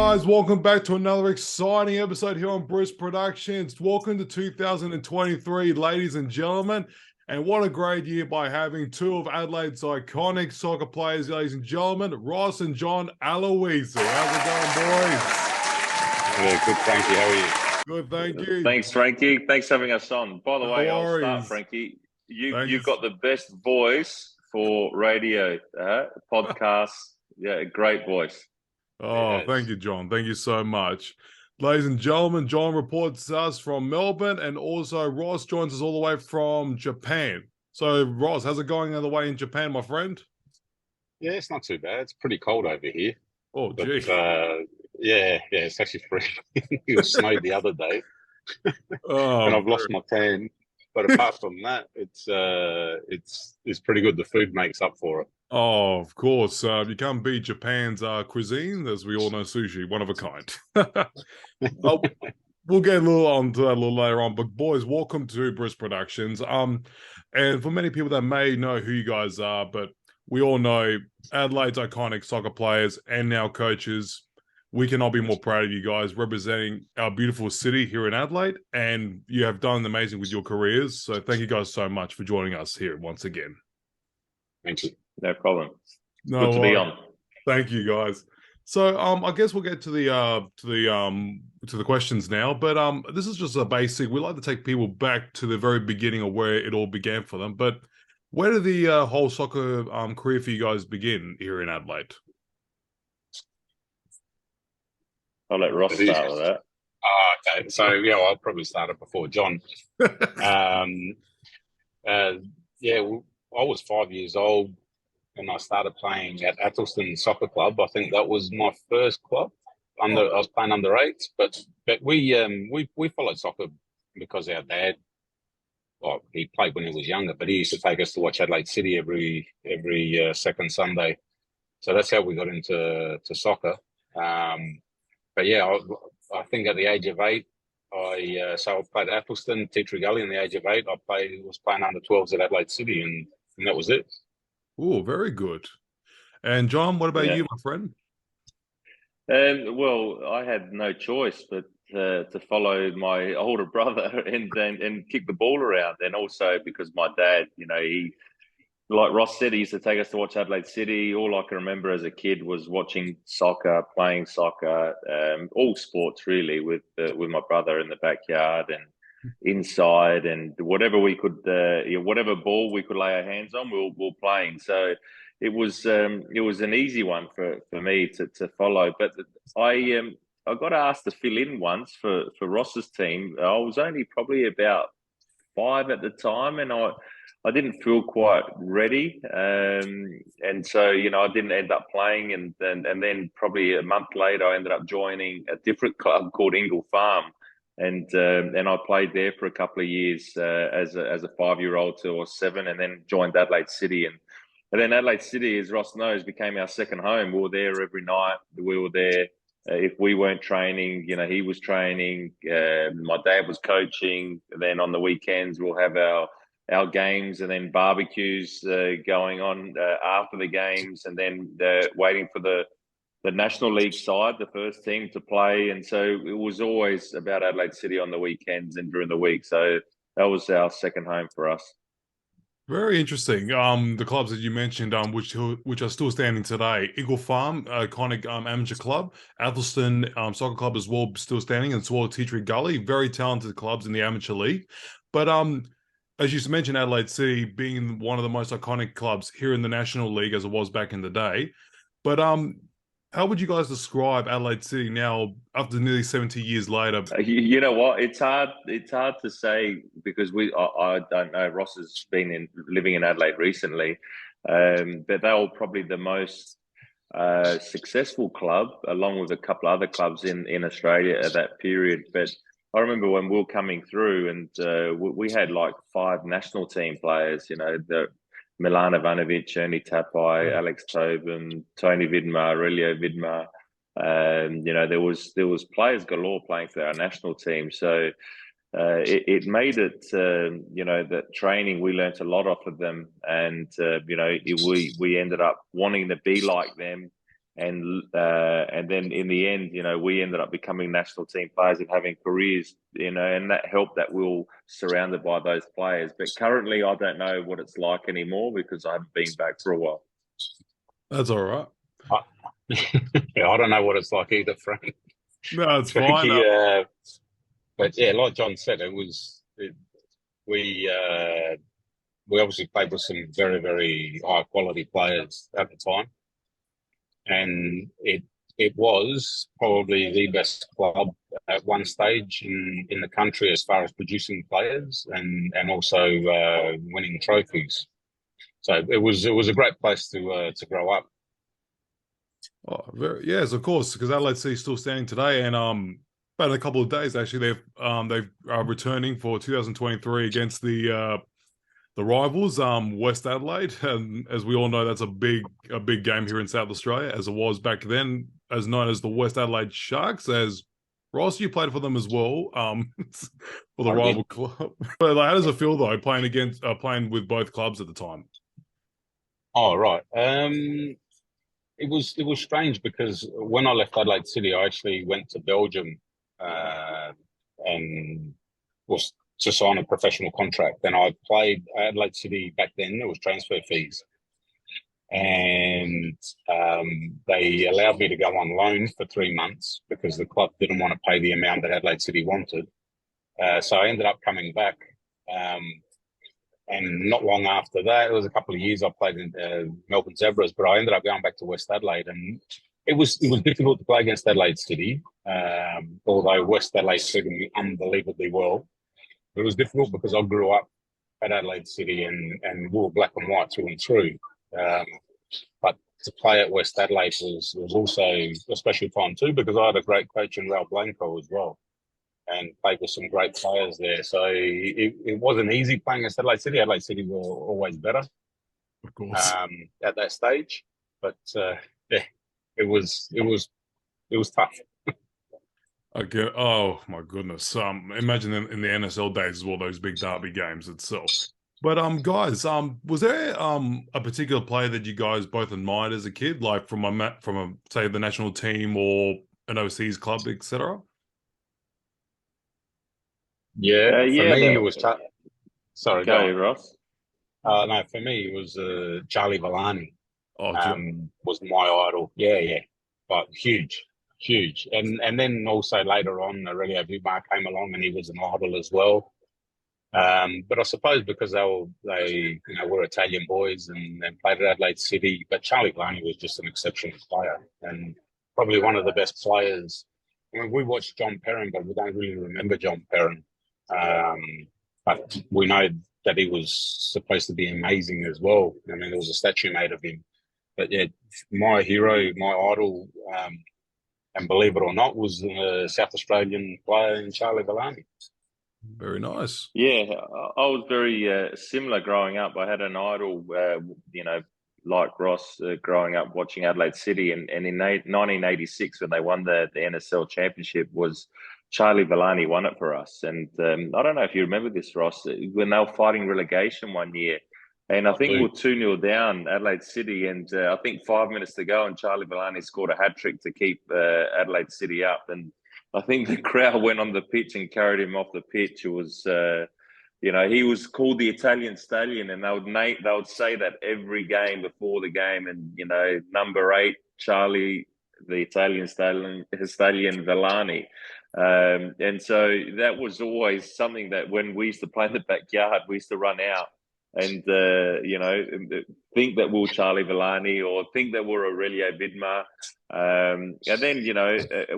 guys, welcome back to another exciting episode here on Briz Productions. Welcome to 2023, ladies and gentlemen. And what a great year by having two of Adelaide's iconic soccer players, ladies and gentlemen, Ross and John Aloisi. How's it going, boys? Yeah, good, Frankie. How are you? Good, thank you. Thanks, Frankie. Thanks for having us on. By the way, No I'll worries. start, Frankie. Thank You've got the best voice for radio, podcast. Yeah, great voice. Oh, Yes. thank you, John. Thank you so much. Ladies and gentlemen, John reports us from Melbourne, and also Ross joins us all the way from Japan. So, Ross, how's it going the way in Japan, my friend? Yeah, it's not too bad. It's pretty cold over here. Oh, But gee. yeah, it's actually freezing. It was snowed the other day, Oh, and I've lost my tan. But apart from that, it's pretty good. The food makes up for it. Oh, of course. You can't beat Japan's cuisine, as we all know, sushi, one of a kind. Oh, we'll get a little onto that a little later on. But boys, welcome to Briz Productions. And for many people that may know who you guys are, but we all know Adelaide's iconic soccer players and now coaches. We cannot be more proud of you guys representing our beautiful city here in Adelaide, and you have done amazing with your careers. So thank you guys so much for joining us here once again. Thank you. No problem. No, Good to be on. Thank you, guys. So, I guess we'll get to the questions now. But this is just a basic. We like to take people back to the very beginning of where it all began for them. But where did the whole soccer career for you guys begin here in Adelaide? I'll let Ross start with that. Oh, okay. So yeah, I'll probably start it before John. I was 5 years old and I started playing at Athelstone Soccer Club. I think that was my first club. I was playing under eights, but we followed soccer because our dad, well, he played when he was younger, but he used to take us to watch Adelaide City every second Sunday. So that's how we got into soccer. But yeah, I think at the age of 8, I played at Athelstone, Tea Gully. In the age of 8, I was playing under 12s at Adelaide City, and that was it. Oh, very good. And John, what about you, my friend? Well, I had no choice but to follow my older brother and kick the ball around, and also because my dad, he, like Ross said, he used to take us to watch Adelaide City. All I can remember as a kid was watching soccer, playing soccer, all sports really, with my brother in the backyard and inside, and whatever we could, whatever ball we could lay our hands on, we were playing. So it was an easy one for me to follow. But I got asked to fill in once for Ross's team. I was only probably about 5 at the time, and I didn't feel quite ready, and so I didn't end up playing, and then probably a month later I ended up joining a different club called Ingle Farm, and I played there for a couple of years as a 5-year-old till I was 7, and then joined Adelaide City, and then Adelaide City, as Ross knows, became our second home. We were there every night. We were there. If we weren't training, he was training. My dad was coaching. And then on the weekends, we'll have our games and then barbecues going on after the games, and then waiting for the National League side, the first team, to play. And so it was always about Adelaide City on the weekends and during the week. So that was our second home for us. Very interesting. The clubs that you mentioned, which are still standing today: Eagle Farm, iconic amateur club; Athelstone Soccer Club as well, still standing, and Swallow Tea Gully, very talented clubs in the amateur league. But as you mentioned, Adelaide City being one of the most iconic clubs here in the National League, as it was back in the day. But how would you guys describe Adelaide City now, after nearly 70 years later? You know what? It's hard to say, because I don't know. Ross has been living in Adelaide recently, but they were probably the most successful club, along with a couple of other clubs in Australia at that period. But I remember when we were coming through, and we had like 5 national team players. The Milan Ivanovic, Ernie Tapai, Alex Tobin, Tony Vidmar, Aurelio Vidmar. There was players galore playing for our national team. So it made it, that training, we learnt a lot off of them. And, we ended up wanting to be like them. and then in the end, we ended up becoming national team players and having careers, and that helped that we were surrounded by those players. But currently, I don't know what it's like anymore because I haven't been back for a while. That's all right. Yeah, I don't know what it's like either, Frank. No, it's fine. But yeah, like John said, we obviously played with some very, very high quality players at the time, and it was probably the best club at one stage in the country as far as producing players and also winning trophies. So it was a great place to grow up. Oh, yes, of course, because Adelaide City is still standing today, and about in a couple of days, actually, they've returning for 2023 against the rivals, West Adelaide, and as we all know, that's a big game here in South Australia, as it was back then, as known as the West Adelaide Sharks. As Ross, you played for them as well, for the rival club. But how does it feel though playing with both clubs at the time? Oh right. It was strange because when I left Adelaide City, I actually went to Belgium and was to sign a professional contract. And I played Adelaide City back then. There was transfer fees, and they allowed me to go on loan for 3 months because the club didn't want to pay the amount that Adelaide City wanted. So I ended up coming back. And not long after that, it was a couple of years I played in Melbourne Zebras, but I ended up going back to West Adelaide, and it was difficult to play against Adelaide City, although West Adelaide suited me unbelievably well. It was difficult because I grew up at Adelaide City and wore black and white through and through. But to play at West Adelaide was also a special time too, because I had a great coach in Raul Blanco as well, and played with some great players there. So it wasn't easy playing against Adelaide City. Adelaide City were always better, of course, at that stage. But yeah, it was tough. Okay. Oh my goodness. Imagine in the NSL days as well, those big derby games itself. But guys, was there a particular player that you guys both admired as a kid, like from a say the national team or an overseas club, etc.? Yeah, for me it was. Sorry, go ahead, Ross. No, for me it was Charlie Villani. Oh, was my idol. Yeah, but huge. And then also later on, Aurelio Vumar came along, and he was an idol as well. But I suppose because they were Italian boys and played at Adelaide City, but Charlie Villani was just an exceptional player and probably one of the best players. I mean, we watched John Perrin, but we don't really remember John Perrin. But we know that he was supposed to be amazing as well. I mean, there was a statue made of him. But yeah, my hero, my idol, and believe it or not, was a South Australian player in Charlie Villani. Very nice. Yeah, I was very similar growing up. I had an idol, like Ross, growing up watching Adelaide City. And in 1986, when they won the NSL championship, was Charlie Villani won it for us. And I don't know if you remember this, Ross, when they were fighting relegation one year. And I think we were 2-0 down, Adelaide City, and I think 5 minutes to go, and Charlie Villani scored a hat-trick to keep Adelaide City up. And I think the crowd went on the pitch and carried him off the pitch. It was, he was called the Italian Stallion, and they would say that every game before the game. And, number 8, Charlie, the Italian Stallion Villani. And so that was always something that when we used to play in the backyard, we used to run out and, think that we're Charlie Villani or think that we're Aurelio Vidmar. And then,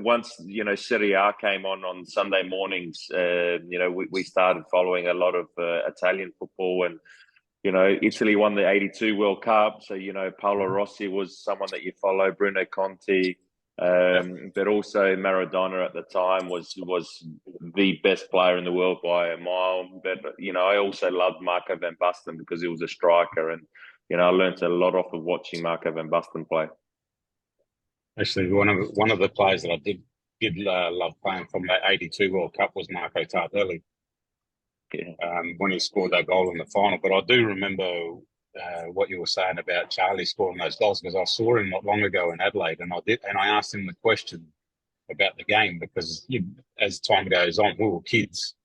once, Serie A came on Sunday mornings, we started following a lot of Italian football, and, Italy won the 82 World Cup. So, Paolo Rossi was someone that you follow, Bruno Conti, but also Maradona at the time was the best player in the world by a mile. But I also loved Marco van Basten because he was a striker, and I learned a lot off of watching Marco van Basten play. Actually, one of the players that I did love playing from that 82 World Cup was Marco Tardelli. Yeah. When he scored that goal in the final. But I do remember what you were saying about Charlie scoring those goals, because I saw him not long ago in Adelaide, and I asked him the question about the game, because as time goes on, we were kids,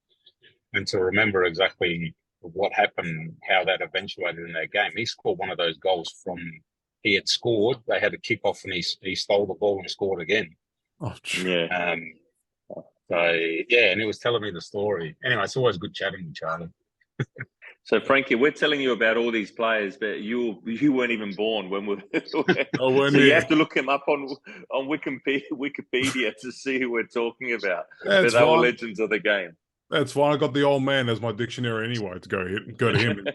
and to remember exactly what happened, how that eventuated in that game. He scored one of those goals from, he had scored, they had a kick off, and he stole the ball and scored again. Oh, Yeah. So yeah, and he was telling me the story. Anyway, it's always good chatting with Charlie. So Frankie, we're telling you about all these players, but you weren't even born when we. Oh, so you have to look him up on Wikipedia to see who we're talking about. That's but they were fine. legends of the game. That's fine. I got the old man as my dictionary anyway to go to him.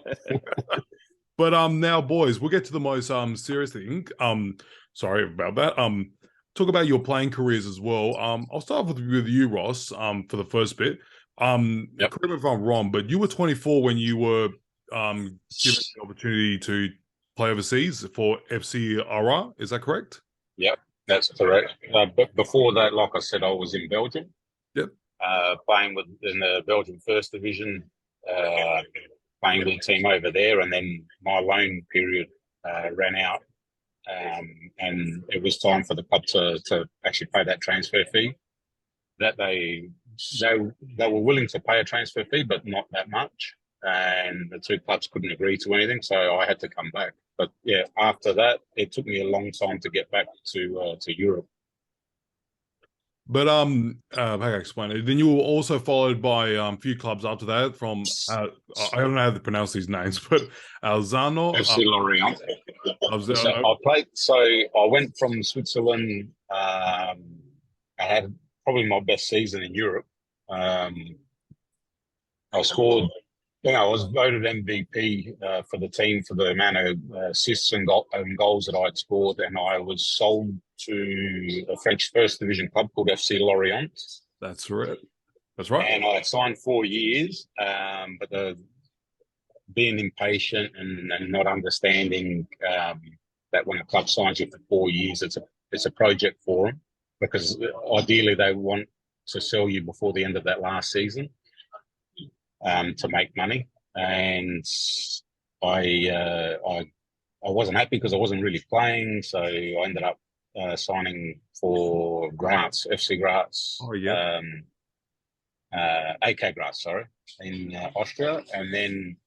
But now, boys, we'll get to the most serious thing. Sorry about that. Talk about your playing careers as well. I'll start with you, Ross. For the first bit. Yep. Correct me if I'm wrong, but you were 24 when you were given the opportunity to play overseas for FC Ara. Is that correct? Yep, that's correct. But before that, like I said, I was in Belgium. Yep. Playing in the Belgian First Division, playing with a team over there, and then my loan period ran out, and it was time for the club to actually pay that transfer fee. That they were willing to pay a transfer fee, but not that much, and the two clubs couldn't agree to anything, so I had to come back. But yeah, after that, it took me a long time to get back to Europe. But how can I explain it? Then you were also followed by a few clubs after that from I don't know how to pronounce these names, but Alzano. FC Lorient. So I played. So I went from Switzerland. I had probably my best season in Europe. I scored. I was voted MVP for the team for the amount of assists and goals that I had scored, and I was sold to a French First Division club called FC Lorient. That's right. That's right. And I signed 4 years, but being impatient and not understanding that when a club signs you for 4 years, it's a project for them, because ideally they want to sell you before the end of that last season. To make money, and I wasn't happy because I wasn't really playing, so I ended up signing for Graz, FC Graz. Oh yeah, AK Graz, sorry, in Austria, and then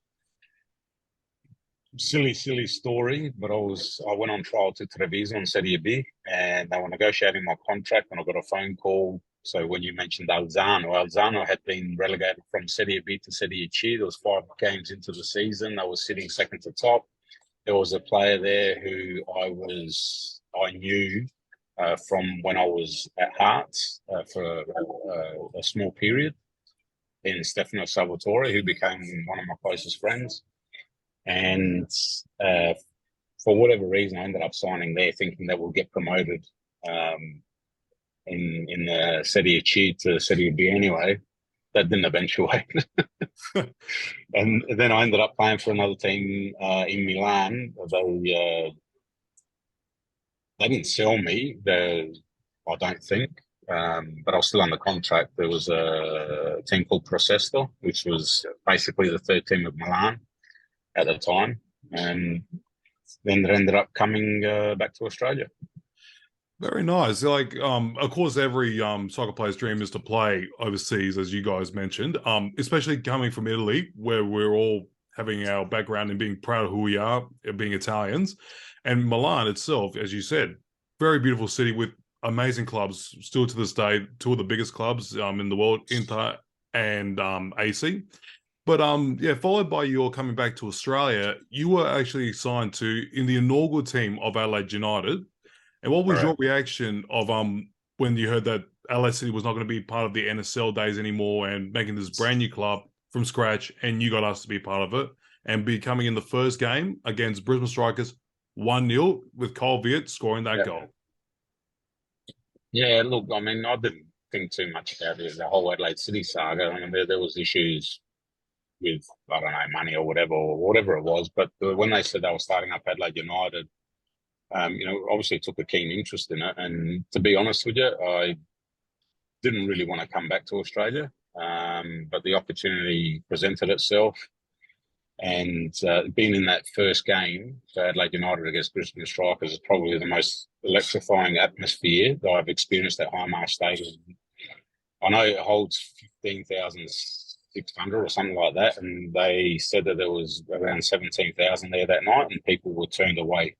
silly story, but I went on trial to Treviso on Serie B, and they were negotiating my contract, and I got a phone call. So when you mentioned Alzano had been relegated from Serie B to Serie C. There was 5 games into the season. I was sitting second to top. There was a player there who I knew from when I was at Hearts for a small period, in Stefano Salvatore, who became one of my closest friends. And for whatever reason, I ended up signing there, thinking that we'll get promoted in the Serie C to Serie B anyway. That didn't eventuate. And then I ended up playing for another team in Milan. They didn't sell me, I don't think, but I was still under contract. There was a team called Prosesto, which was basically the third team of Milan at the time. And then it ended up coming back to Australia. Very nice. Like, of course, every soccer player's dream is to play overseas, as you guys mentioned, especially coming from Italy, where we're all having our background in being proud of who we are, being Italians. And Milan itself, as you said, very beautiful city with amazing clubs, still to this day, 2 of the biggest clubs in the world, Inter and AC. But yeah, followed by your coming back to Australia, you were actually signed in the inaugural team of Adelaide United. And what was your reaction of when you heard that Adelaide City was not going to be part of the NSL days anymore and making this brand new club from scratch, and you got us to be part of it, and becoming in the first game against Brisbane Strikers 1-0 with Cole Viet scoring that goal? Yeah, look, I mean, I didn't think too much about it, the whole Adelaide City saga. I mean, there was issues with, I don't know, money or whatever it was. But when they said they were starting up Adelaide United, obviously took a keen interest in it. And to be honest with you, I didn't really want to come back to Australia, but the opportunity presented itself. And being in that first game for Adelaide United against Brisbane Strikers is probably the most electrifying atmosphere that I've experienced at Highmarsh Stadium. I know it holds 15,600 or something like that, and they said that there was around 17,000 there that night, and people were turned away.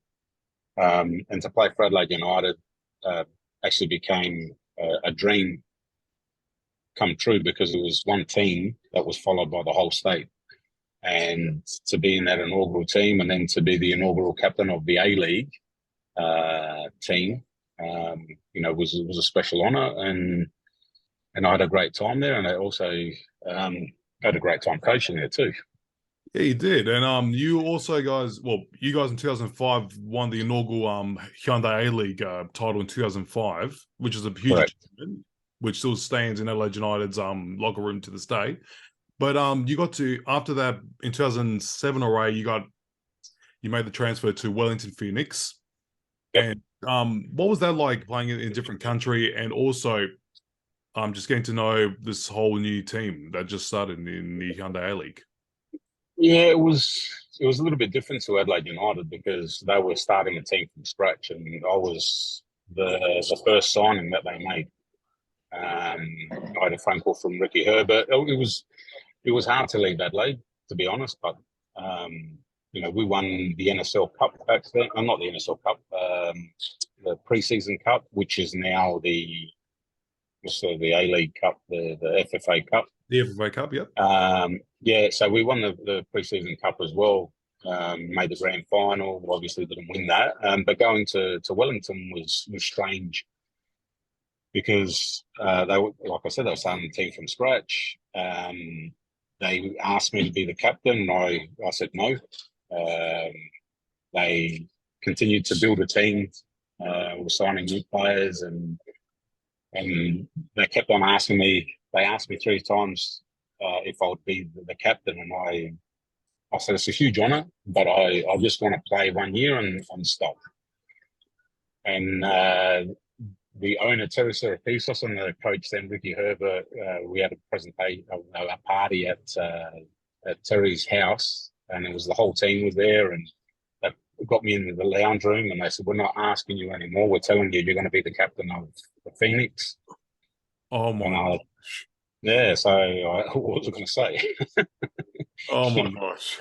And to play for Adelaide United actually became a dream come true, because it was one team that was followed by the whole state. And to be in that inaugural team, and then to be the inaugural captain of the A-League team, was a special honour, and I had a great time there, and I also had a great time coaching there too. Yeah, you did. And you also you guys in 2005 won the inaugural Hyundai A-League title in 2005, which is a huge achievement, which still stands in Adelaide United's locker room to this day. But you got to, after that, in 2007 or 8, you made the transfer to Wellington Phoenix. Yep. And what was that like, playing in a different country, and also just getting to know this whole new team that just started in the Hyundai A-League? Yeah, it was a little bit different to Adelaide United, because they were starting a team from scratch, and I was the first signing that they made. I had a phone call from Ricky Herbert. It was hard to leave Adelaide, to be honest, but we won the NSL Cup back then. Not the NSL Cup, the pre-season cup, which is now the A-League Cup, the FFA Cup. The FFA Cup, yep. So we won the pre-season cup as well. Made the grand final. Obviously, didn't win that. But going to Wellington was strange, because they were, like I said, they were starting the team from scratch. They asked me to be the captain, and I said no. They continued to build a team. We're signing new players, and they kept on asking me. They asked me 3 times if I would be the captain, and I said it's a huge honour, but I just want to play 1 year and stop. And the owner, Terry Serapisos, and the coach then, Ricky Herbert, we had a presentation, a party at Terry's house, and it was the whole team was there, and they got me into the lounge room, and they said, "We're not asking you anymore. We're telling you you're going to be the captain of the Phoenix." Oh my gosh! Yeah, so what was I going to say? Oh my gosh!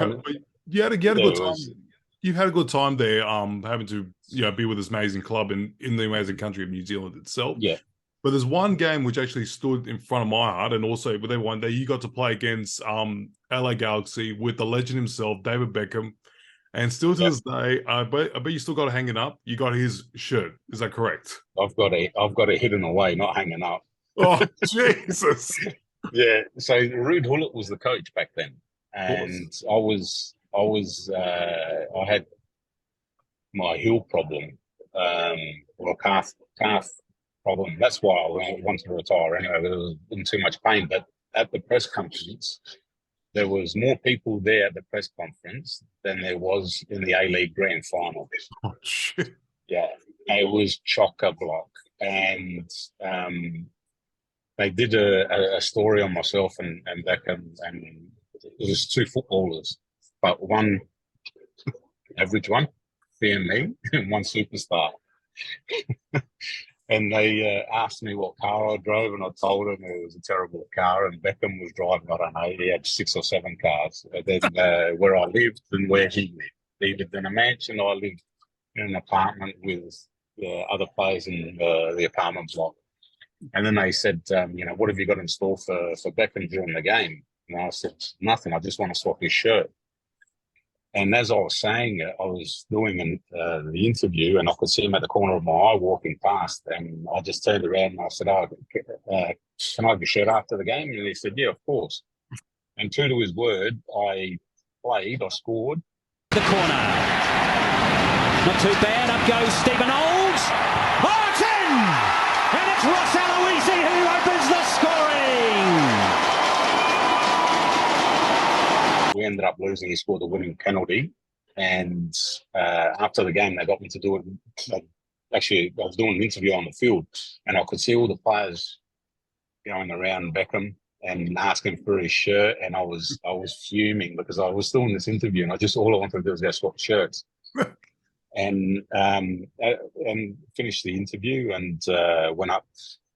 You had a good time. You've had a good time there, having to be with this amazing club in the amazing country of New Zealand itself. Yeah. But there's one game which actually stood in front of my heart, and also with everyone that you got to play against LA Galaxy with the legend himself, David Beckham. And still to this day, I bet you still got it hanging up. You got his shirt. Is that correct? I've got it hidden away, not hanging up. Oh, Jesus. Yeah. So Ruud Gullit was the coach back then, and I had my heel problem, or calf problem. That's why I wanted to retire anyway. I was in too much pain. But at the press conference, there was more people there at the press conference than there was in the A-League Grand Final. Oh, shit. Yeah, it was chock-a-block. And they did a story on myself and Beckham, and it was 2 footballers, but one average one, fair me, and one superstar. And they asked me what car I drove, and I told them it was a terrible car, and Beckham was driving, I don't know, he had 6 or 7 cars. And then where I lived and where he lived. He lived in a mansion, I lived in an apartment with other players in the apartment block. And then they said, what have you got in store for Beckham during the game? And I said, nothing, I just want to swap his shirt. And as I was saying it, I was doing the interview, and I could see him at the corner of my eye walking past. And I just turned around and I said, can I have your shirt after the game? And he said, yeah, of course. And true to his word, I scored. The corner. Not too bad. Up goes Stephen Olds. Oh, it's in! And it's Ross Aloisi who opens the scoring. We ended up losing. He scored the winning penalty. And after the game, they got me to do it. Actually, I was doing an interview on the field, and I could see all the players going around Beckham. and asking for his shirt, and I was fuming because I was still in this interview, and all I wanted to do was go swap shirts, and finished the interview and went up.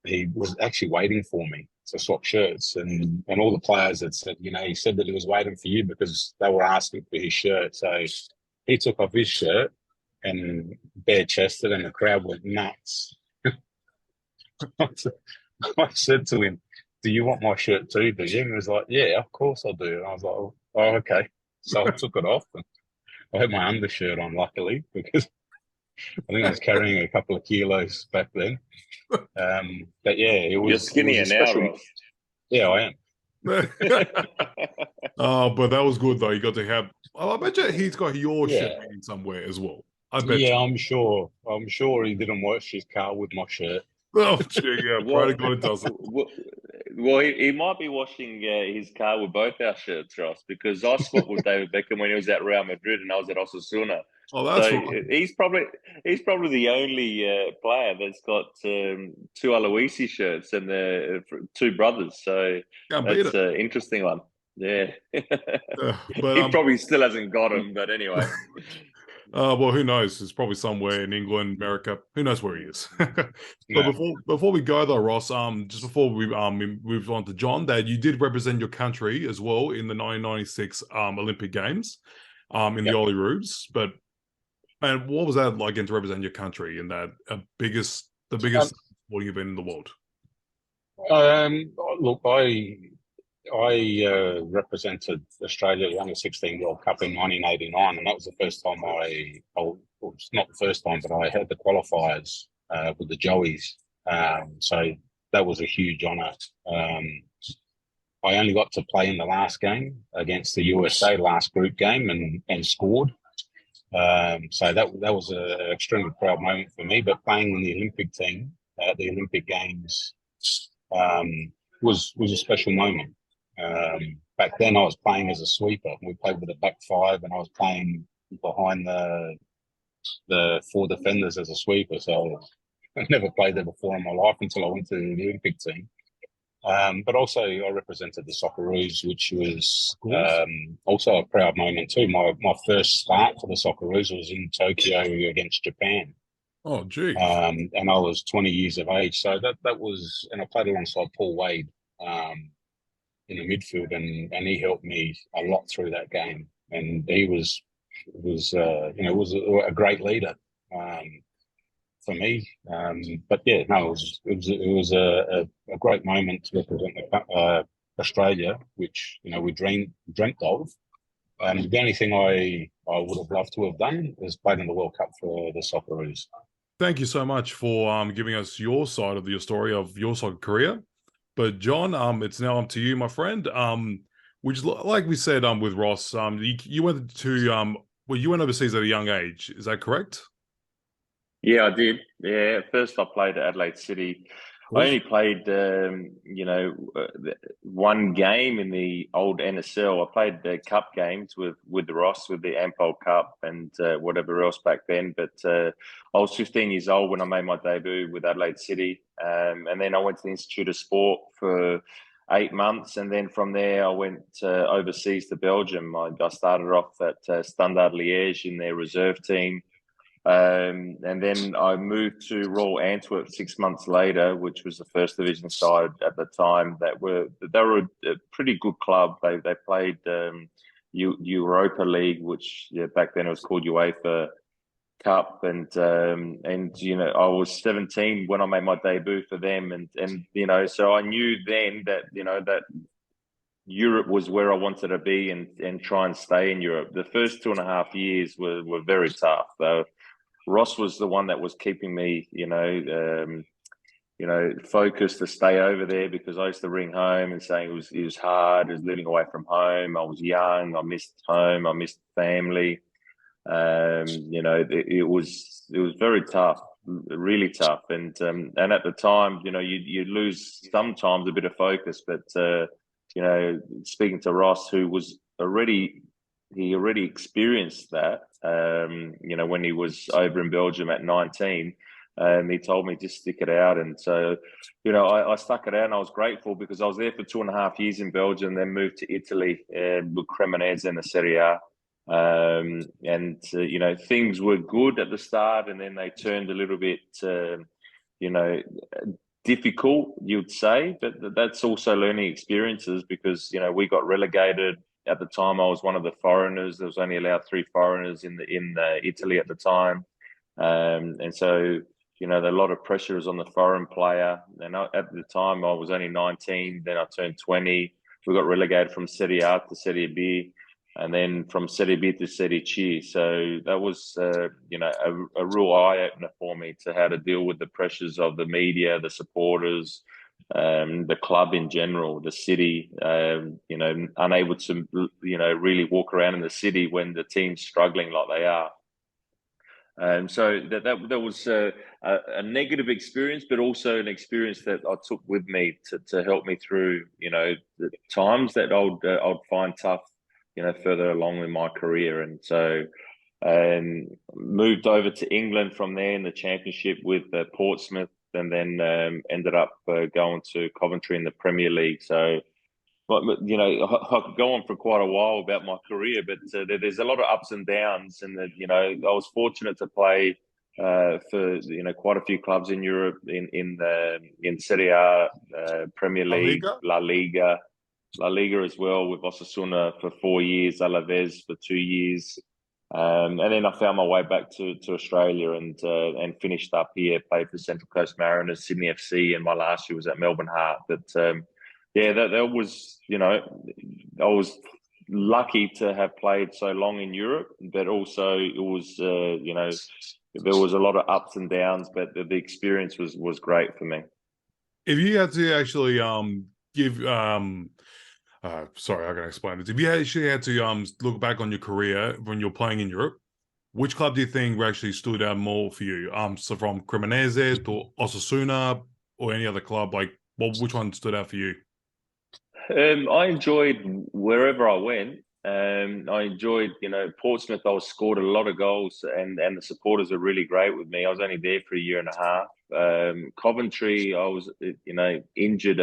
He was actually waiting for me to swap shirts, and all the players had said, he said that he was waiting for you because they were asking for his shirt. So he took off his shirt and bare chested, and the crowd went nuts. I said to him, "Do you want my shirt too, do you?" And he was like, "Yeah, of course I do." And I was like, "Oh, okay." So I took it off, and I had my undershirt on, luckily, because I think I was carrying a couple of kilos back then. But yeah, it was. You're skinnier now, Ross. Yeah, I am. But that was good though. You got to have. I bet you he's got your shirt in somewhere as well. I bet. Yeah, I'm sure. I'm sure he didn't wash his car with my shirt. Oh, gee, yeah, probably God it doesn't. Well, he might be washing his car with both our shirts, Ross, because I swapped with David Beckham when he was at Real Madrid and I was at Osasuna. Oh, that's so right. He's probably the only player that's got two Aloisi shirts and two brothers. So that's an interesting one. Yeah, but he probably still hasn't got him. But anyway. Well, who knows? He's probably somewhere in England, America. Who knows where he is? But before we go though, Ross, just before we move on to John, that you did represent your country as well in the 1996 Olympic Games, in the Olyroos. But man, what was that like, to represent your country in that the biggest sporting event in the world? Look, I represented Australia at the Under-16 World Cup in 1989, and that was the first time it's not the first time, but I had the qualifiers with the Joeys. So that was a huge honour. I only got to play in the last game against the USA, last group game, and scored. So that was an extremely proud moment for me. But playing in the Olympic team at the Olympic Games was a special moment. Back then, I was playing as a sweeper. We played with a back five, and I was playing behind the four defenders as a sweeper. So I never played there before in my life until I went to the Olympic team. But also, I represented the Socceroos, which was also a proud moment too. My first start for the Socceroos was in Tokyo against Japan. Oh, gee. And I was 20 years of age. So that was, and I played alongside Paul Wade in the midfield, and he helped me a lot through that game. And he was a great leader for me. But yeah, no, it was a great moment to represent Australia, which we dreamt of. The only thing I would have loved to have done is played in the World Cup for the Socceroos. Thank you so much for giving us your side of your story of your soccer career. But John, it's now up to you, my friend. Which, like we said, with Ross, you went to you went overseas at a young age. Is that correct? Yeah, I did. Yeah, at first I played at Adelaide City. I only played, one game in the old NSL. I played the cup games with Ross, with the Ampol Cup and whatever else back then. But I was 15 years old when I made my debut with Adelaide City. And then I went to the Institute of Sport for 8 months. And then from there, I went overseas to Belgium. I started off at Standard Liège in their reserve team. And then I moved to Royal Antwerp 6 months later, which was the first division side at the time. They were a pretty good club. They played Europa League, which back then it was called UEFA Cup, and I was 17 when I made my debut for them, and so I knew then that Europe was where I wanted to be and try and stay in Europe. The first 2.5 years were very tough, though. Ross was the one that was keeping me, focused to stay over there, because I used to ring home and saying it was hard. It was living away from home. I was young. I missed home. I missed family. It was very tough, really tough. And at the time, you lose sometimes a bit of focus. But speaking to Ross, who was already experienced that, when he was over in Belgium at 19. He told me just stick it out, and so I stuck it out, and I was grateful because I was there for 2.5 years in Belgium, then moved to Italy with Cremonese in the Serie A. Things were good at the start, and then they turned a little bit, difficult, you'd say, but that's also learning experiences because, we got relegated. At the time, I was one of the foreigners. There was only allowed 3 foreigners in Italy at the time. And so, there are a lot of pressures on the foreign player. And at the time, I was only 19. Then I turned 20. We got relegated from Serie A to Serie B, and then from Serie B to Serie C. So that was, a real eye-opener for me to how to deal with the pressures of the media, the supporters, the club in general, the city, unable to, really walk around in the city when the team's struggling like they are. So that was a negative experience, but also an experience that I took with me to help me through, the times that I'd find tough, further along in my career. And so moved over to England from there in the Championship with Portsmouth, and then ended up going to Coventry in the Premier League. So, I could go on for quite a while about my career, but there's a lot of ups and downs. And I was fortunate to play for quite a few clubs in Europe, in Serie A, Premier League, La Liga as well, with Osasuna for 4 years, Alaves for 2 years. And then I found my way back to Australia and finished up here, played for Central Coast Mariners, Sydney FC, and my last year was at Melbourne Heart. But that was, I was lucky to have played so long in Europe, but also it was, there was a lot of ups and downs, but the experience was great for me. If you had to actually give sorry, how can I explain this? If you actually had to look back on your career when you're playing in Europe, which club do you think actually stood out more for you? So from Cremonese to Osasuna or any other club, which one stood out for you? I enjoyed wherever I went. I enjoyed, Portsmouth. I scored a lot of goals, and the supporters are really great with me. I was only there for a year and a half. Coventry, I was, injured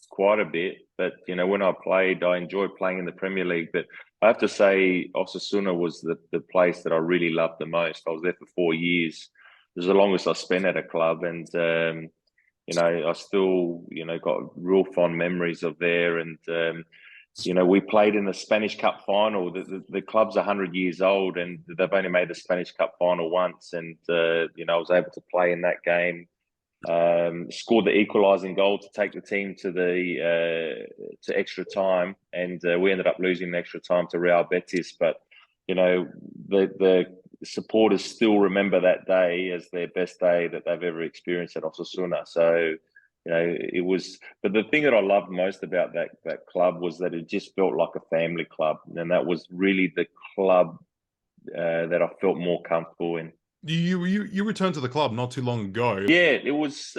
quite a bit. But, when I played, I enjoyed playing in the Premier League. But I have to say Osasuna was the place that I really loved the most. I was there for 4 years. It was the longest I spent at a club. And, I still, got real fond memories of there. And, we played in the Spanish Cup final. The club's 100 years old, and they've only made the Spanish Cup final once. And, I was able to play in that game. Scored the equalising goal to take the team to extra time, and we ended up losing in extra time to Real Betis. But the supporters still remember that day as their best day that they've ever experienced at Osasuna. So it was. But the thing that I loved most about that club was that it just felt like a family club, and that was really the club that I felt more comfortable in. You returned to the club not too long ago. Yeah, it was.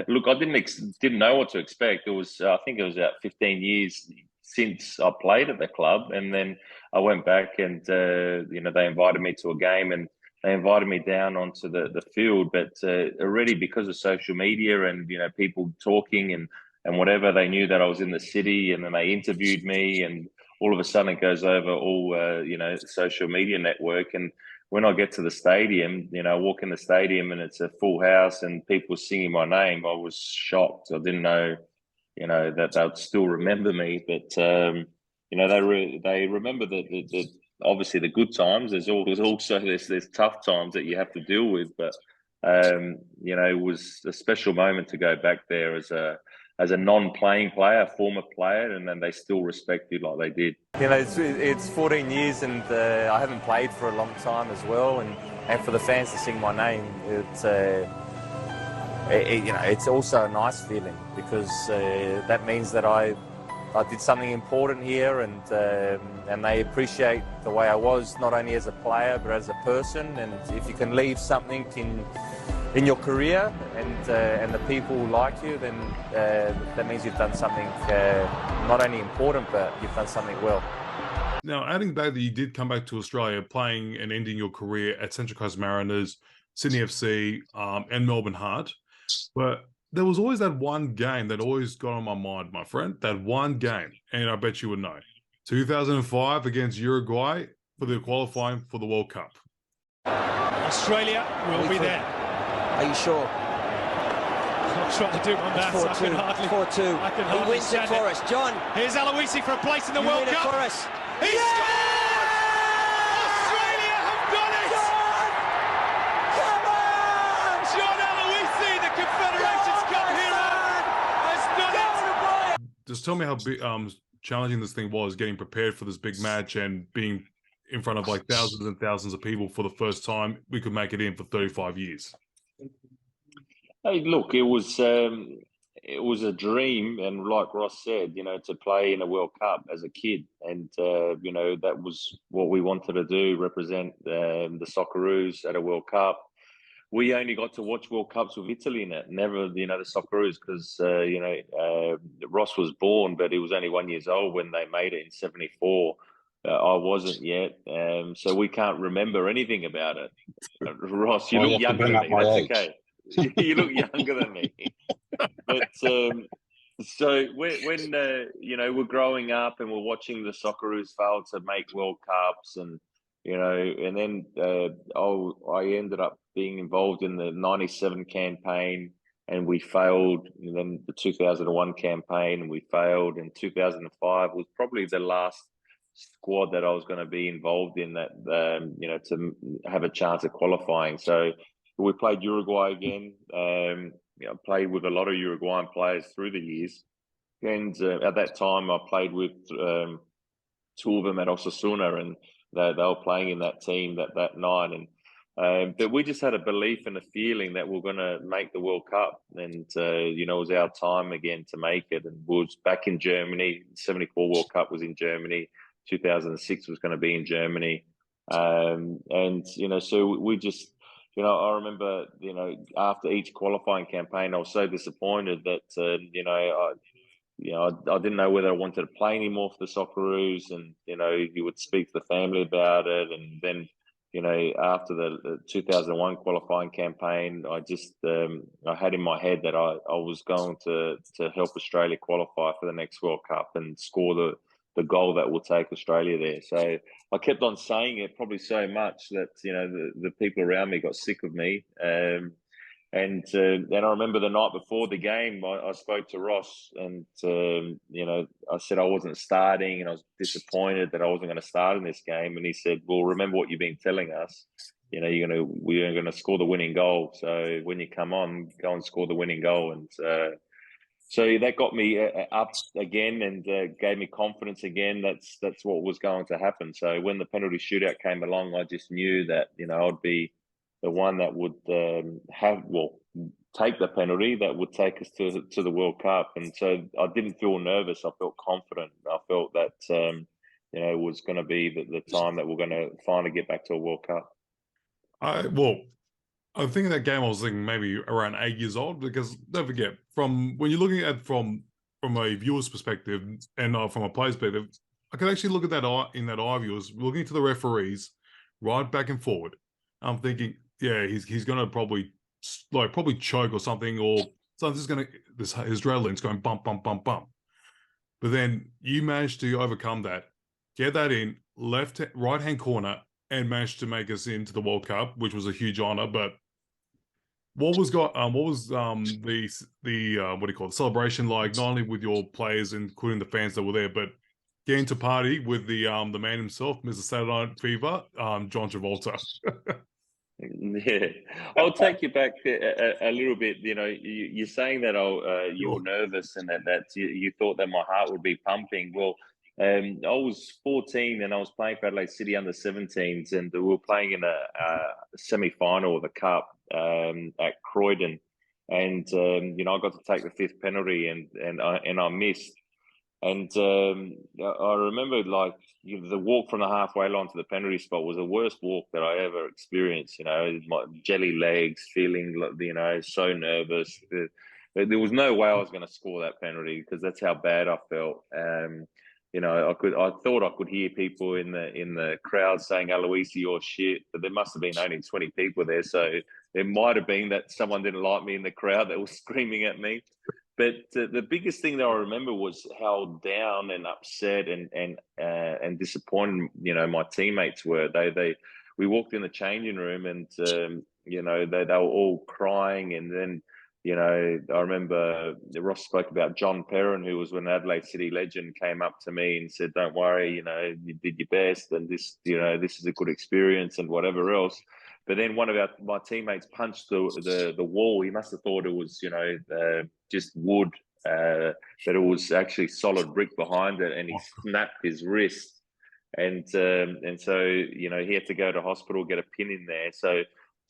Look, I didn't know what to expect. It was. I think it was about 15 years since I played at the club, and then I went back, and they invited me to a game, and they invited me down onto the field. But already because of social media and people talking and whatever, they knew that I was in the city, and then they interviewed me, and all of a sudden it goes over all social media network. And when I get to the stadium, I walk in the stadium and it's a full house and people singing my name. I was shocked. I didn't know, that they'd still remember me. But they remember the obviously the good times. There's also there's tough times that you have to deal with. But it was a special moment to go back there as a non-playing player, a former player, and then they still respect you like they did. It's 14 years, and I haven't played for a long time as well, and for the fans to sing my name, it's also a nice feeling because that means that I did something important here, and they appreciate the way I was, not only as a player but as a person. And if you can leave something in your career and the people who like you, then that means you've done something not only important, but you've done something well. Now, adding back that you did come back to Australia, playing and ending your career at Central Coast Mariners, Sydney FC, and Melbourne Heart. But there was always that one game that always got on my mind, my friend. That one game, and I bet you would know. 2005 against Uruguay for the qualifying for the World Cup. Australia will be there. Are you sure? I'm trying to do my maths. 4-2. 4-2. He wins it for us. John. Here's Aloisi for a place in the World Cup. For us. He scored! Australia have done it! Come on! John Aloisi, the Confederations Cup hero, has done it! Just tell me how big, challenging this thing was, getting prepared for this big match and being in front of like thousands and thousands of people for the first time we could make it in for 35 years. Hey, look, it was a dream, and like Ross said, to play in a World Cup as a kid, and that was what we wanted to do, represent the Socceroos at a World Cup. We only got to watch World Cups with Italy in it, never the Socceroos, because Ross was born, but he was only 1 year old when they made it in '74. I wasn't yet, so we can't remember anything about it. Ross, you look younger than me. That's okay. You look younger than me. But so when we're growing up and we're watching the Socceroos fail to make World Cups, and and then I ended up being involved in the '97 campaign, and we failed. And then the 2001 campaign, and we failed. And 2005 was probably the last squad that I was going to be involved in that, to have a chance at qualifying. So we played Uruguay again. I played with a lot of Uruguayan players through the years. And at that time, I played with two of them at Osasuna, and they were playing in that team that night. And but we just had a belief and a feeling that we're going to make the World Cup. And, it was our time again to make it. And we was back in Germany. '74 World Cup was in Germany. 2006 was going to be in Germany. So we just... I remember, after each qualifying campaign, I was so disappointed that, I didn't know whether I wanted to play anymore for the Socceroos, and, you would speak to the family about it. And then, after the 2001 qualifying campaign, I just, I had in my head that I was going to help Australia qualify for the next World Cup and score the goal that will take Australia there. So I kept on saying it probably so much that, the people around me got sick of me. And then I remember the night before the game, I spoke to Ross, and, I said I wasn't starting, and I was disappointed that I wasn't going to start in this game. And he said, well, remember what you've been telling us. We're going to score the winning goal. So when you come on, go and score the winning goal. And, so that got me up again, and gave me confidence again. That's what was going to happen. So when the penalty shootout came along, I just knew that I'd be the one that would take the penalty that would take us to the World Cup. And so I didn't feel nervous. I felt confident. I felt that it was going to be the time that we're going to finally get back to a World Cup. I think in that game I was thinking maybe around 8 years old, because don't forget, from when you're looking at from a viewer's perspective and from a player's perspective, I can actually look at that in that eye view, looking to the referees right back and forward. I'm thinking, yeah, he's gonna probably choke or something, or something's gonna, his adrenaline's going bump bump bump bump. But then you managed to overcome that, get that in right hand corner, and managed to make us into the World Cup, which was a huge honor. But what was the celebration like? Not only with your players, including the fans that were there, but getting to party with the man himself, Mr. Saturday Night Fever, John Travolta. Yeah, I'll take you back a little bit. You're saying that you were nervous and that you thought that my heart would be pumping. Well, I was 14 and I was playing for Adelaide City under 17s, and we were playing in a semi-final of the Cup at Croydon, and I got to take the fifth penalty, and I missed. And I remember the walk from the halfway line to the penalty spot was the worst walk that I ever experienced. My jelly legs, feeling so nervous. There was no way I was going to score that penalty, because that's how bad I felt. I thought I could hear people in the crowd saying, "Aloisi, you're shit," but there must have been only 20 people there, so it might have been that someone didn't like me in the crowd that was screaming at me. But the biggest thing that I remember was how down and upset and disappointed, my teammates were. We walked in the changing room and, they were all crying. And then, I remember Ross spoke about John Perrin, who was an Adelaide City legend, came up to me and said, "Don't worry, you did your best, and this is a good experience," and whatever else. But then one of my teammates punched the wall. He must have thought it was, just wood, but it was actually solid brick behind it, and he snapped his wrist. And so, he had to go to hospital, get a pin in there.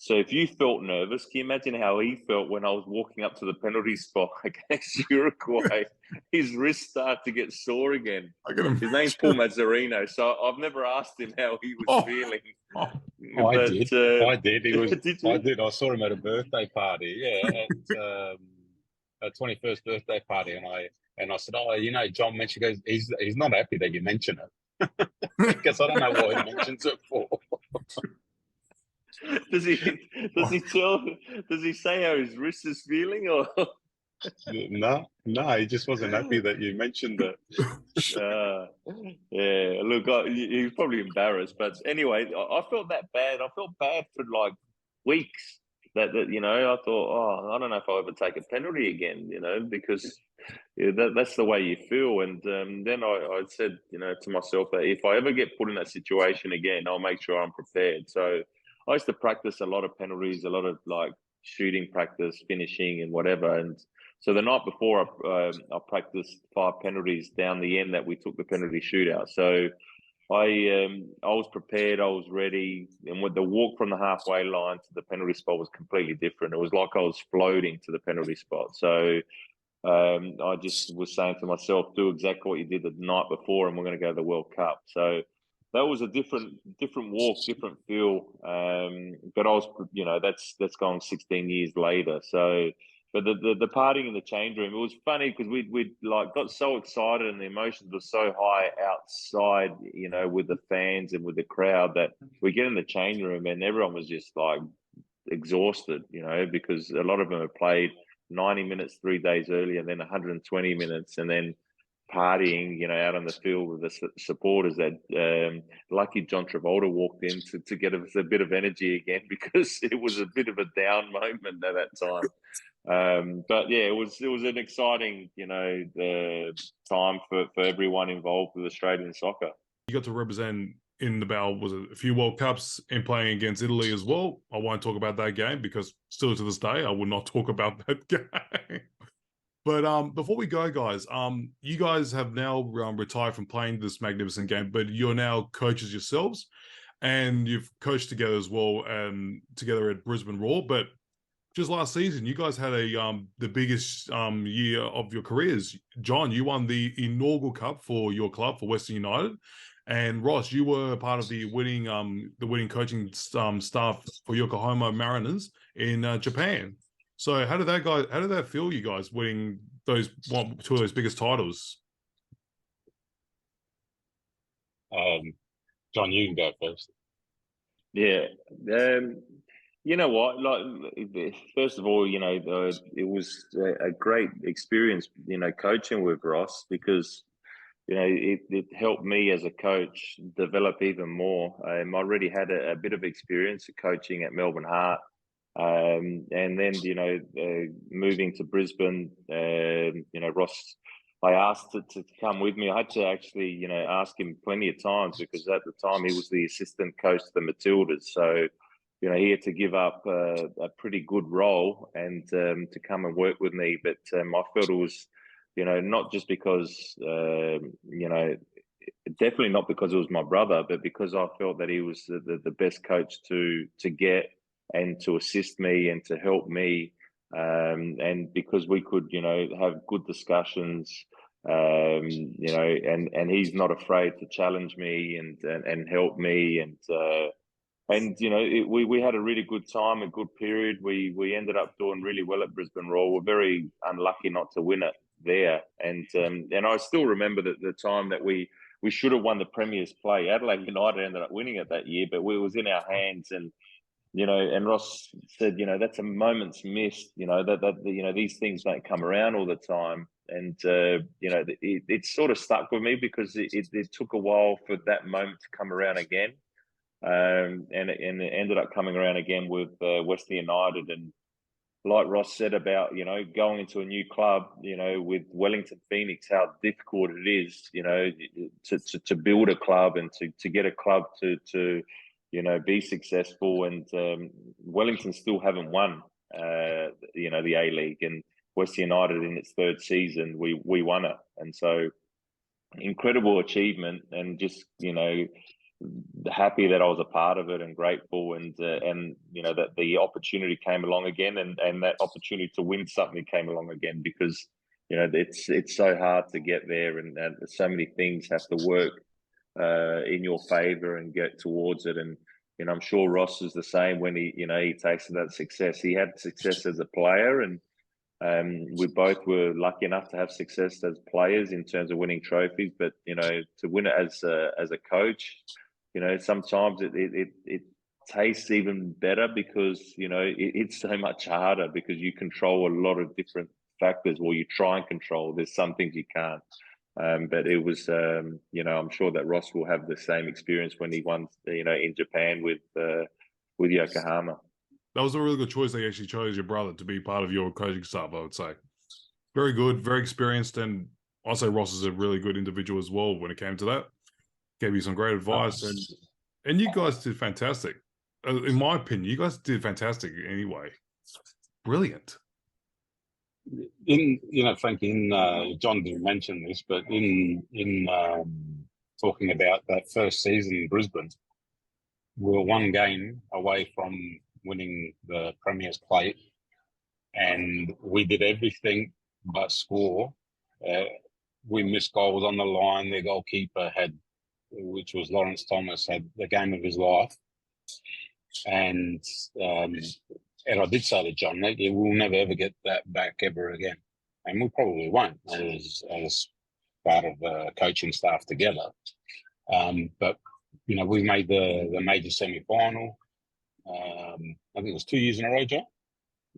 So if you felt nervous, can you imagine how he felt when I was walking up to the penalty spot against Uruguay? His wrist started to get sore again. His name's Paul Mazzarino, so I've never asked him how he was feeling. I did. I did. I saw him at a birthday party, a 21st birthday party, and I said, John mentioned, he goes, he's not happy that you mention it. Because I don't know what he mentions it for. Does he say how his wrist is feeling, or? No, he just wasn't happy that you mentioned it. Yeah, look, he was probably embarrassed, but anyway, I felt that bad. I felt bad for like weeks. That I thought, I don't know if I'll ever take a penalty again, because that's the way you feel. And then I said, to myself that if I ever get put in that situation again, I'll make sure I'm prepared. So I used to practice a lot of penalties, a lot of like shooting practice, finishing, and whatever. And so the night before, I practiced 5 penalties down the end that we took the penalty shootout. So I was prepared, I was ready, and with the walk from the halfway line to the penalty spot was completely different. It was like I was floating to the penalty spot. So I just was saying to myself, do exactly what you did the night before, and we're going to go to the World Cup. So that was a different walk, different feel. But I was, that's gone 16 years later. So. But the partying in the change room, it was funny because we like got so excited and the emotions were so high outside, with the fans and with the crowd, that we get in the change room and everyone was just like exhausted, because a lot of them had played 90 minutes 3 days earlier and then 120 minutes and then partying, out on the field with the supporters. That lucky John Travolta walked in to get us a bit of energy again, because it was a bit of a down moment at that time. But yeah, it was an exciting, time for everyone involved with Australian soccer. You got to represent in about, was it a few World Cups and playing against Italy as well? I won't talk about that game because still to this day, I will not talk about that game. But before we go, guys, you guys have now retired from playing this magnificent game, but you're now coaches yourselves, and you've coached together as well, together at Brisbane Roar. But just last season, you guys had the biggest year of your careers. John, you won the inaugural cup for your club, for Wellington United, and Ross, you were part of the winning coaching staff for Yokohama Mariners in Japan. So how did that feel, you guys, winning two of those biggest titles? John, you can go first. Yeah. You know what? Like, first of all, it was a great experience, coaching with Ross, because, it helped me as a coach develop even more. I already had a bit of experience coaching at Melbourne Heart. And then, moving to Brisbane, Ross, I asked to come with me. I had to actually, ask him plenty of times, because at the time he was the assistant coach to the Matildas. So, he had to give up a pretty good role and to come and work with me. But I felt it was, not just because, definitely not because it was my brother, but because I felt that he was the best coach to get and to assist me and to help me. And because we could, have good discussions, and he's not afraid to challenge me and help me. And we had a really good time, a good period. We ended up doing really well at Brisbane Roar. We're very unlucky not to win it there. And I still remember the time that we should have won the Premier's play. Adelaide United ended up winning it that year, but it was in our hands. And and Ross said, that's a moment's missed, that these things don't come around all the time. And, it sort of stuck with me because it took a while for that moment to come around again. And it ended up coming around again with Wellington United. And like Ross said about, going into a new club, with Wellington Phoenix, how difficult it is, to build a club and to get a club to be successful. And Wellington still haven't won, the A-League. And Wellington United in its third season, we won it. And so incredible achievement, and just, happy that I was a part of it, and grateful, and that the opportunity came along again, and that opportunity to win something came along again, because it's so hard to get there, and so many things have to work in your favor and get towards it. And I'm sure Ross is the same when he takes that success. He had success as a player, and we both were lucky enough to have success as players in terms of winning trophies. But to win it as a coach, sometimes it tastes even better, because it's so much harder, because you control a lot of different factors, or you try and control. There's some things you can't. But it was, I'm sure that Ross will have the same experience when he won, in Japan with Yokohama. That was a really good choice. They actually chose your brother to be part of your coaching staff, I would say. Very good, very experienced, and I'd say Ross is a really good individual as well when it came to that. Gave you some great advice, and you guys did fantastic. In my opinion, you guys did fantastic anyway. Brilliant. Frank, John didn't mention this, but in talking about that first season in Brisbane, we were one game away from winning the Premier's Plate, and we did everything but score. We missed goals on the line. Their goalkeeper which was Lawrence Thomas, had the game of his life. And I did say to John that we'll never ever get that back ever again, and we probably won't as part of the coaching staff together. But we made the major semi-final. I think it was 2 years in a row, John.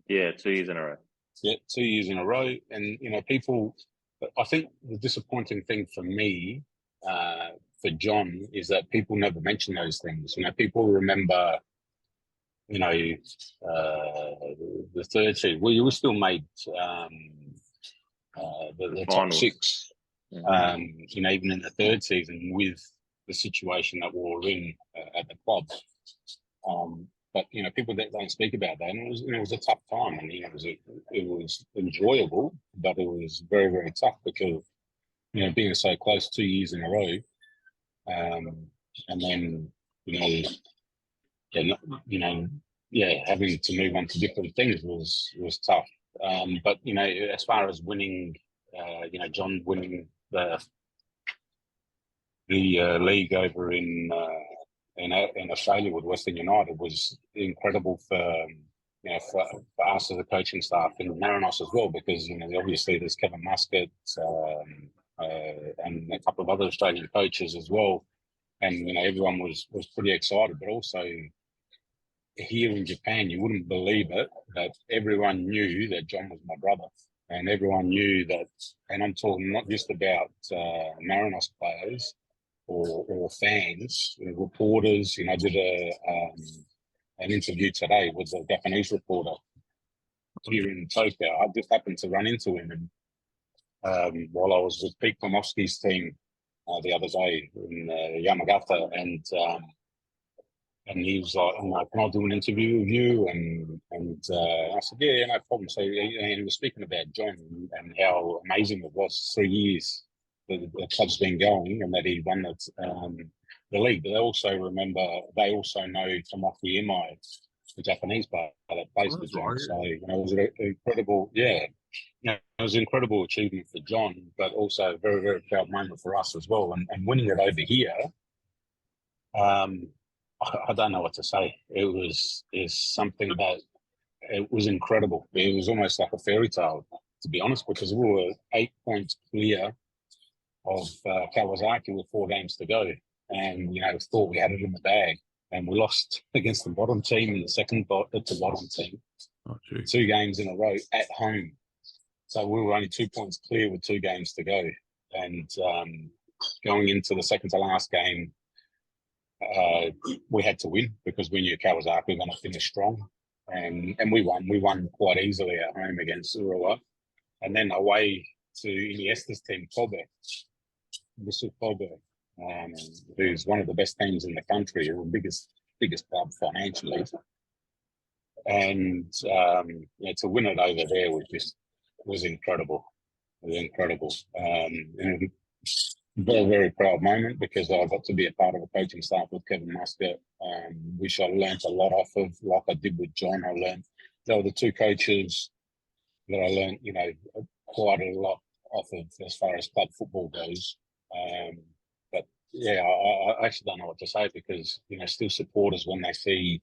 Yeah, 2 years in a row. Yeah, 2 years in a row, and people. I think the disappointing thing for me, for John, is that people never mention those things. People remember. The third seed. We still made the top six. Even in the third season, with the situation that we were in at the club. But people that don't speak about that, and it was a tough time, and it was enjoyable, but it was very, very tough, because being so close 2 years in a row, and then having to move on to different things was tough. But as far as winning, John winning the league over in Australia with Wellington United was incredible for us as a coaching staff, and Marinos as well, because obviously there's Kevin Muscat and a couple of other Australian coaches as well, and everyone was pretty excited. But also here in Japan, you wouldn't believe it, that everyone knew that John was my brother, and everyone knew that. And I'm talking not just about Marinos players or fans, reporters. I did an interview today with a Japanese reporter here in Tokyo. I just happened to run into him, and while I was with Pete Pomowski's team the other day in Yamagata, and he was like, "Can I do an interview with you?" And I said, "Yeah, no problem." So he was speaking about John and how amazing it was 3 years that the club's been going, and that he won the league. But they also know Tomoki Imai, the Japanese player that plays for John. So it was an incredible, it was an incredible achievement for John, but also a very, very proud moment for us as well. And winning it over here, I don't know what to say. It's something that it was incredible. It was almost like a fairy tale, to be honest, because we were 8 points clear of Kawasaki with 4 games to go, and thought we had it in the bag. and we lost against the bottom team and the second to bottom team. Oh, 2 games in a row at home. So we were only 2 points clear with 2 games to go. And going into the second to last game, we had to win because we knew Kawasaki were going to finish strong. And we won. We won quite easily at home against Urawa. And then away to Iniesta's team, Kobe, who's one of the best teams in the country, the biggest club financially. And to win it over there was incredible. It was incredible. And very, very proud moment because I got to be a part of the coaching staff with Kevin Muscat, which I learned a lot off of, like I did with John. They were the 2 coaches that I learned, quite a lot off of as far as club football goes. But yeah, I actually don't know what to say because, still supporters when they see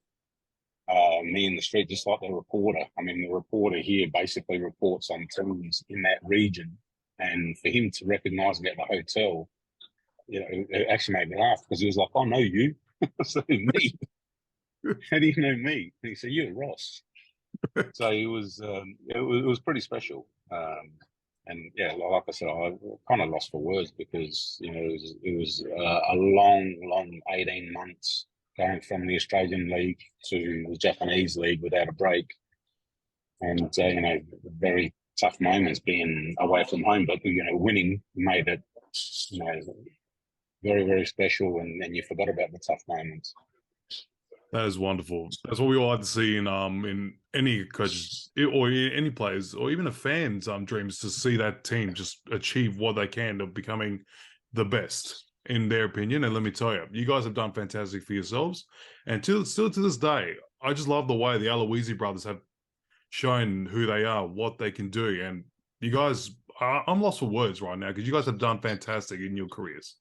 me in the street, just like the reporter. I mean, the reporter here basically reports on teams in that region. And for him to recognise me at the hotel, it actually made me laugh because he was like, "I know you." I said, "Me? How do you know me?" And he said, "You're Ross." So it was pretty special. And yeah, like I said, I kind of lost for words because it was a long 18 months going from the Australian League to the Japanese League without a break, and very tough moments being away from home, but winning made it very, very special, and then you forgot about the tough moments. That is wonderful. That's what we all like to see in any coaches or any players or even a fan's dreams, to see that team just achieve what they can of becoming the best in their opinion. And let me tell you, you guys have done fantastic for yourselves, and still to this day, I just love the way the Aloisi brothers have shown who they are, what they can do. And you guys, I'm lost for words right now because you guys have done fantastic in your careers.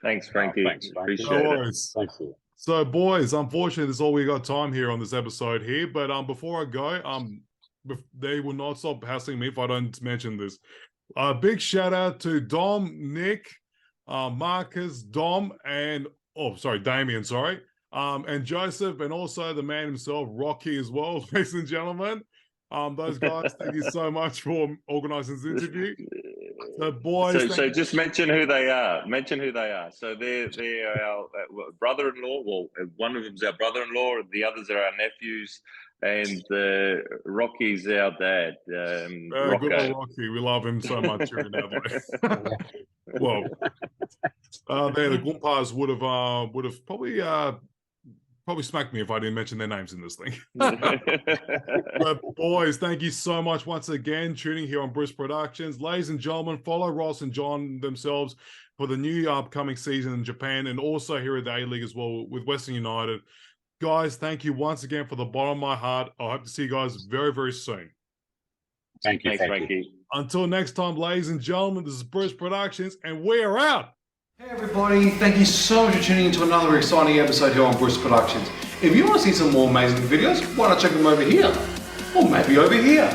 Thanks, Frankie. Thanks, Frankie. Appreciate it. Thank you. So, boys, unfortunately, this is all we got time here on this episode here. But before I go, they will not stop hassling me if I don't mention this. Big shout out to Dom, Nick, Marcus, Dom, and Damien, and Joseph, and also the man himself, Rocky, as well, ladies and gentlemen. Those guys, thank you so much for organising this interview. So, boys, so just mention who they are. So they're our brother-in-law. Well, one of them's our brother-in-law, the others are our nephews, and Rocky's our dad. Good old Rocky, we love him so much here in Adelaide. Well, the Gumpas would have probably smacked me if I didn't mention their names in this thing. But boys, thank you so much once again tuning here on Briz Productions. Ladies and gentlemen, follow Ross and John themselves for the new upcoming season in Japan, and also here at the A-League as well with Wellington United. Guys, thank you once again from the bottom of my heart. I hope to see you guys very, very soon. Thank you. Thanks, Frankie. Until next time, ladies and gentlemen, this is Briz Productions, and we're out. Hey everybody, thank you so much for tuning into another exciting episode here on Briz Productions. If you want to see some more amazing videos, why not check them over here? Or maybe over here.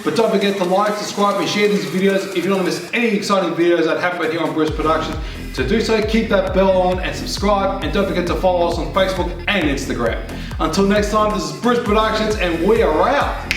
But don't forget to like, subscribe and share these videos if you don't want to miss any exciting videos that happen here on Briz Productions. To do so, keep that bell on and subscribe, and don't forget to follow us on Facebook and Instagram. Until next time, this is Briz Productions and we are out.